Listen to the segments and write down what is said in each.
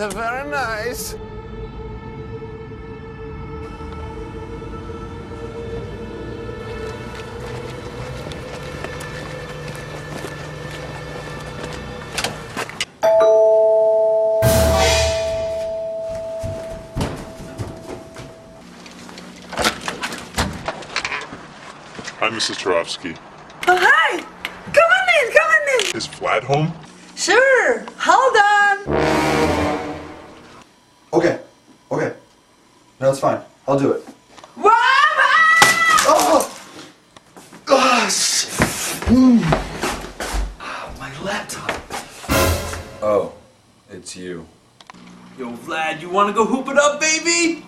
very nice. Hi, Mrs. Turovsky. Oh, hi! Come on in, come on in! Is Vlad home? Sure, hold on! Okay. No, it's fine. I'll do it. Mama! Oh! My laptop. Oh, it's you. Yo, Vlad, you wanna go hoop it up, baby?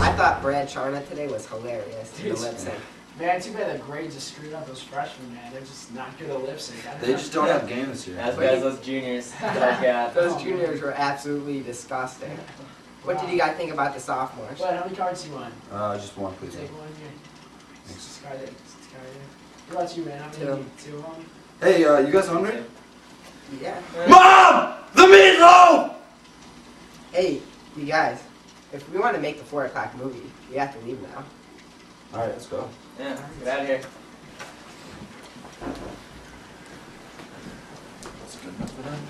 I thought Brad Charna today was hilarious in the lip sync. Man, too bad the grades just screwed up those freshmen, man. They're just not good at lip sync. They just don't have game this year. As bad as those juniors. Those juniors were absolutely disgusting. What did you guys think about the sophomores? But how many cards do you want? Just one, please. Take one here. This guy there. This guy there. What about you, man? How many? Two. Two of them? Hey, you guys hungry? Yeah. Mom! The meatloaf! Hey, you guys. If we want to make the 4 o'clock movie, we have to leave now. All right, let's go. Yeah, get out of here. That's good enough for them.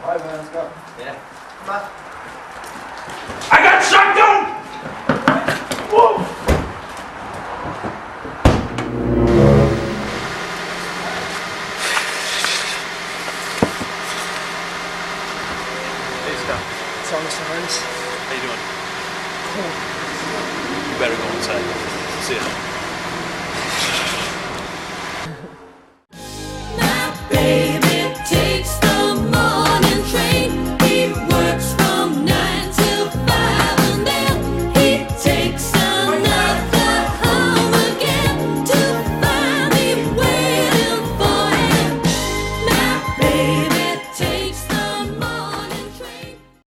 All right, man, let's go. Yeah. Come on. I got shotgun! Whoa! Hey, Scott. It's all Mr. Harris. How you doing? Cool. You better go inside. See ya.